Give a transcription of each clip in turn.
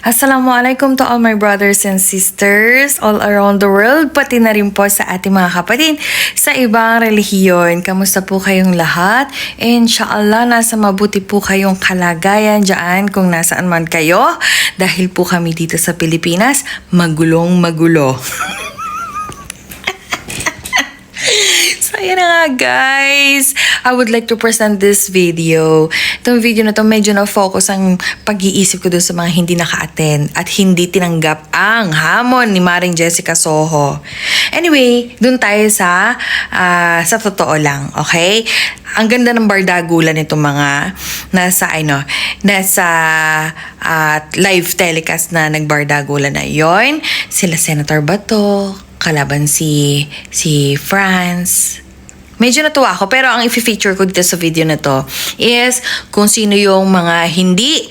Assalamualaikum to all my brothers and sisters all around the world, pati na rin po sa ating mga kapatid sa ibang relihiyon. Kamusta po kayong lahat? Inshallah, nasa mabuti po kayong kalagayan dyan kung nasaan man kayo. Dahil po kami dito sa Pilipinas, magulong magulo. So, ayan na nga guys. I would like to present this video. Itong video na to medyo na-focus ang pag-iisip ko dun sa mga hindi naka-attend at hindi tinanggap ang hamon ni Maring Jessica Soho. Anyway, dun tayo sa totoo lang, okay? Ang ganda ng bardagulan nitong mga nasa live telecast na nagbardagulan na yon. Sila Senator Bato, kalaban si Franz. Medyo natuwa ako, pero ang i-feature ko dito sa video na to is kung sino yung mga hindi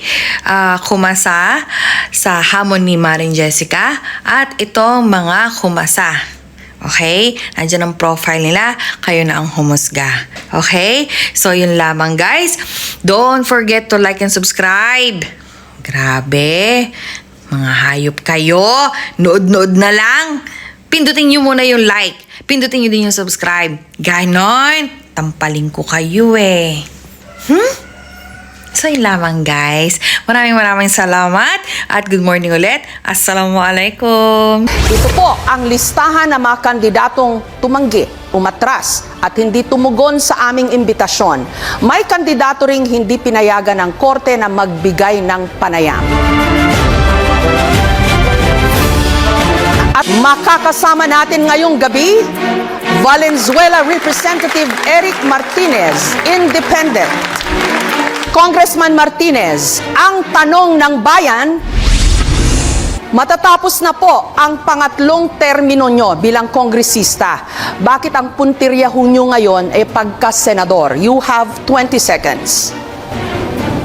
kumasa sa hamon ni Maring Jessica at itong mga kumasa. Okay? Nandiyan ang profile nila. Kayo na ang humusga. Okay? So, yun lamang guys. Don't forget to like and subscribe. Grabe. Mga hayop kayo. Nood-nood na lang. Pindutin nyo muna yung like. Pindutin nyo din yung subscribe. Ganon. Tampaling ko kayo eh. So yun lamang guys. Maraming salamat. At good morning ulit. Assalamualaikum. Ito po ang listahan ng mga kandidatong tumanggi, umatras at hindi tumugon sa aming imbitasyon. May kandidato ring hindi pinayagan ng korte na magbigay ng panayam. At makakasama natin ngayong gabi, Valenzuela Representative Eric Martinez, Independent. Congressman Martinez, ang tanong ng bayan, matatapos na po ang pangatlong termino nyo bilang kongresista. Bakit ang puntiryahu nyo ngayon ay pagka-senador? You have 20 seconds.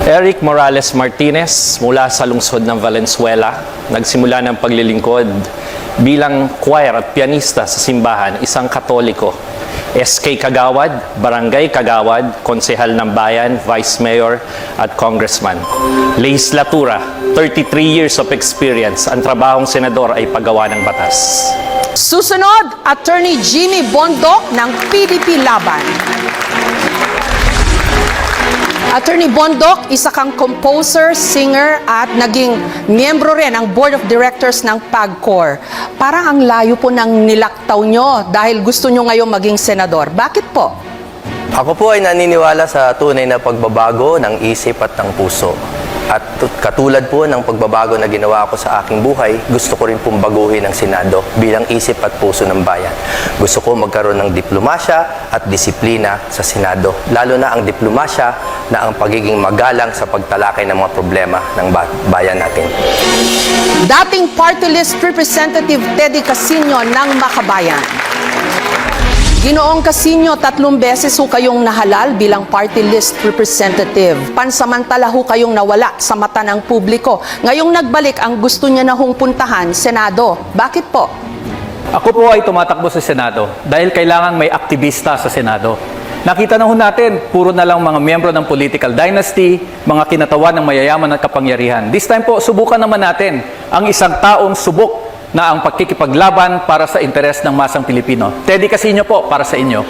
Eric Morales Martinez mula sa lungsod ng Valenzuela, nagsimula ng paglilingkod bilang choir at pianista sa simbahan, isang Katoliko. SK Kagawad, Barangay Kagawad, Konsehal ng Bayan, Vice Mayor at Congressman. Legislatura, 33 years of experience. Ang trabahong senador ay paggawa ng batas. Susunod, Attorney Jimmy Bondok ng PDP Laban. Attorney Bondok, isa kang composer, singer at naging miyembro rin ng Board of Directors ng PAGCOR. Parang ang layo po ng nilaktaw nyo dahil gusto nyo ngayong maging senador. Bakit po? Ako po ay naniniwala sa tunay na pagbabago ng isip at ng puso. At katulad po ng pagbabago na ginawa ko sa aking buhay, gusto ko rin pong baguhin ang Senado bilang isip at puso ng bayan. Gusto ko magkaroon ng diplomasya at disiplina sa Senado, lalo na ang diplomasya na ang pagiging magalang sa pagtalakay ng mga problema ng bayan natin. Dating Party List Representative Teddy Casino ng Makabayan. Ginoong Casino, 3 beses ho kayong nahalal bilang party list representative. Pansamantala ho kayong nawala sa mata ng publiko. Ngayong nagbalik, ang gusto niya na hong puntahan, Senado. Bakit po? Ako po ay tumatakbo sa Senado dahil kailangan may aktivista sa Senado. Nakita na ho natin, puro na lang mga miyembro ng political dynasty, mga kinatawan ng mayayaman at kapangyarihan. This time po, subukan naman natin ang isang taong subok na ang pagkikipaglaban para sa interes ng masang Pilipino. Teddy Casino po, para sa inyo.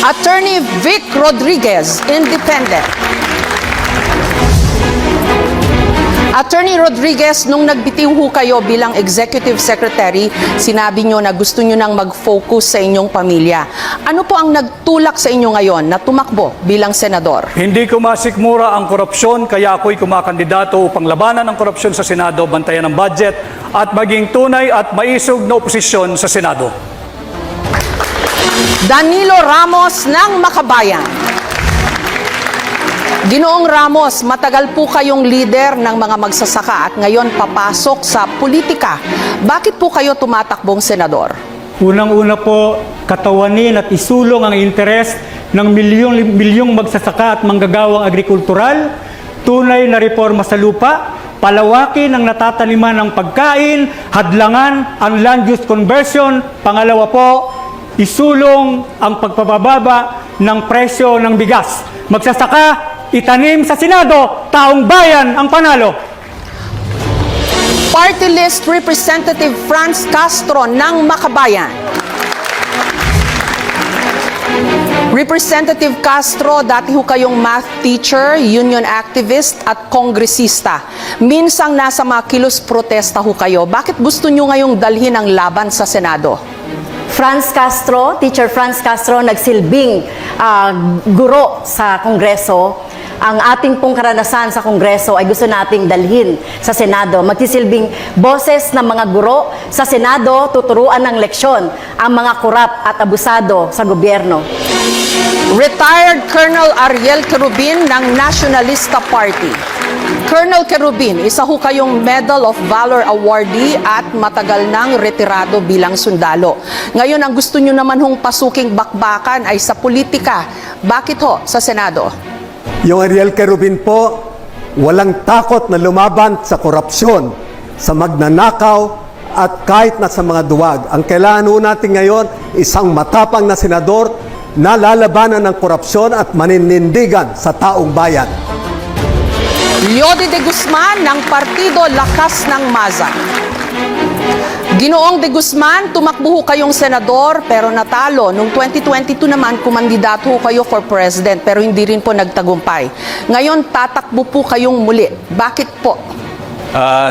Attorney Vic Rodriguez, Independent. Attorney Rodriguez, nung nagbitiw ho kayo bilang Executive Secretary, sinabi nyo na gusto nyo nang mag-focus sa inyong pamilya. Ano po ang nagtulak sa inyo ngayon na tumakbo bilang senador? Hindi ko masikmura ang korupsyon, kaya ako'y kumakandidato upang labanan ang korupsyon sa Senado, bantayan ang budget, at maging tunay at maisog na oposisyon sa Senado. Danilo Ramos ng Makabayan. Ginoong Ramos, matagal po kayong leader ng mga magsasaka at ngayon papasok sa politika. Bakit po kayo tumatakbong senador? Unang-una po, katawanin at isulong ang interes ng milyong magsasaka at manggagawang agrikultural, tunay na reforma sa lupa, palawakin ang natataniman ng pagkain, hadlangan ang land use conversion, pangalawa po, isulong ang pagpapababa ng presyo ng bigas. Magsasaka, itanim sa Senado, taong bayan ang panalo. Party List Representative Franz Castro ng Makabayan. Representative Castro, dati ho kayong math teacher, union activist at kongresista. Minsang nasa mga kilos protesta ho kayo. Bakit gusto nyo ngayong dalhin ang laban sa Senado? Franz Castro, Teacher Franz Castro, nagsilbing guro sa Kongreso. Ang ating pong karanasan sa Kongreso ay gusto nating dalhin sa Senado. Magsisilbing boses ng mga guro sa Senado, tuturuan ng leksyon ang mga korap at abusado sa gobyerno. Retired Colonel Ariel Querubin ng Nationalista Party. Colonel Querubin, isa ho kayong Medal of Valor awardee at matagal nang retirado bilang sundalo. Ngayon, ang gusto nyo naman hong pasuking bakbakan ay sa politika. Bakit ho sa Senado? Yung Ariel Querubin po, walang takot na lumaban sa korupsyon, sa magnanakaw, at kahit na sa mga duwag. Ang kailangan ho natin ngayon, isang matapang na senador na lalabanan ng korupsyon at maninindigan sa taong bayan. Leody de Guzman ng Partido Lakas ng Masa. Ginoong de Guzman, tumakbo ho kayong senador pero natalo. Noong 2022 naman, kumandidato ho kayo for president pero hindi rin po nagtagumpay. Ngayon, tatakbo po kayong muli. Bakit po?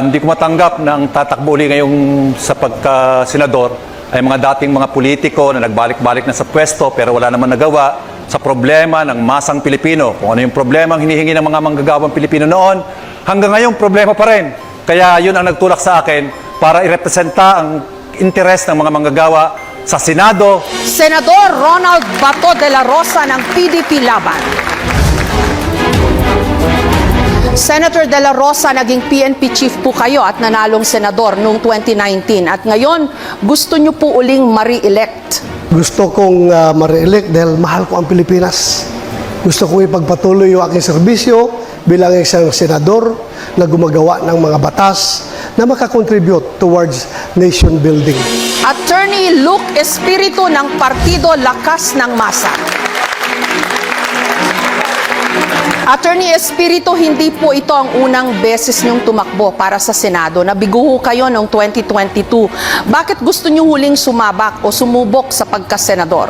Hindi ko matanggap na ang tatakbo uli ngayong sa pagka-senador ay mga dating mga politiko na nagbalik-balik na sa pwesto pero wala naman nagawa sa problema ng masang Pilipino. Kung ano yung problema ang hinihingi ng mga manggagawang Pilipino noon, hanggang ngayon problema pa rin. Kaya yun ang nagtulak sa akin para irepresenta ang interes ng mga manggagawa sa Senado. Senador Ronald Bato de la Rosa ng PDP Laban. Senator de la Rosa, naging PNP chief po kayo at nanalong senador noong 2019. At ngayon, gusto nyo po uling ma-re-elect. Gusto kong ma-re-elect dahil mahal ko ang Pilipinas. Gusto kong ipagpatuloy yung aking serbisyo bilang isang senador na gumagawa ng mga batas na makakontribute towards nation building. Attorney Luke Espiritu ng Partido Lakas ng Masa. Attorney Espiritu, hindi po ito ang unang beses niyong tumakbo para sa Senado. Nabigo ho kayo noong 2022. Bakit gusto niyo huling sumabak o sumubok sa pagkasenador?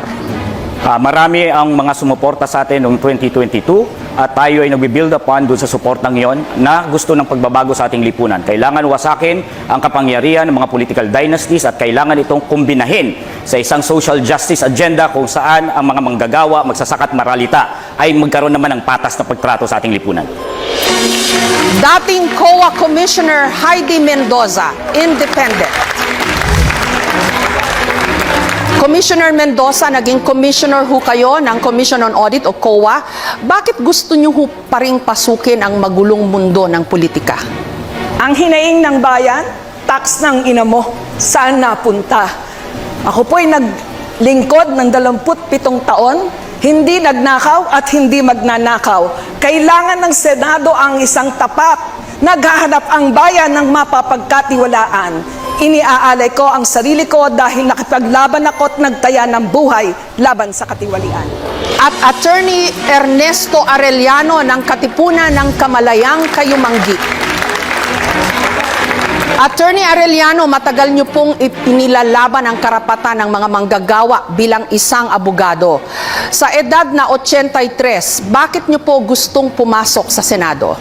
Marami ang mga sumuporta sa atin noong 2022 at tayo ay nagbibuild upon doon sa suportang yon na gusto ng pagbabago sa ating lipunan. Kailangan wasakin ang kapangyarihan ng mga political dynasties at kailangan itong kumbinahin sa isang social justice agenda kung saan ang mga manggagawa, magsasaka at maralita ay magkaroon naman ng patas na pagtrato sa ating lipunan. Dating COA Commissioner Heidi Mendoza, Independent. Commissioner Mendoza, naging commissioner ho kayo ng Commission on Audit o COA. Bakit gusto nyo ho pa ring pasukin ang magulong mundo ng politika? Ang hinaing ng bayan, tax ng ina mo, saan napunta? Ako po'y naglingkod ng 27 taon, hindi nagnakaw at hindi magnanakaw. Kailangan ng Senado ang isang tapat. Naghahanap ang bayan ng mapapagkatiwalaan. Iniaalay ko ang sarili ko dahil nakipaglaban ako at nagtaya ng buhay laban sa katiwalian. At Attorney Ernesto Arellano ng Katipunan ng Kamalayang, Kayumanggi. Attorney Arellano, matagal niyo pong inilalaban ang karapatan ng mga manggagawa bilang isang abogado. Sa edad na 83, bakit niyo po gustong pumasok sa Senado?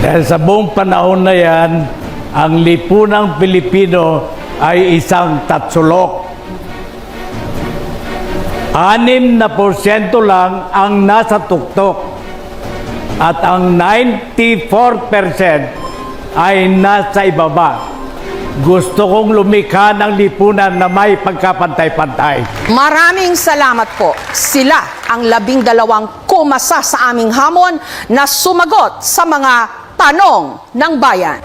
Dahil sa buong panahon na yan, ang lipunang Pilipino ay isang tatsulok. 6% lang ang nasa tuktok at ang 94% ay nasa ibaba. Gusto kong lumikha ng lipunan na may pagkapantay-pantay. Maraming salamat po. Sila ang 12 kumasa sa aming hamon na sumagot sa mga tanong ng bayan.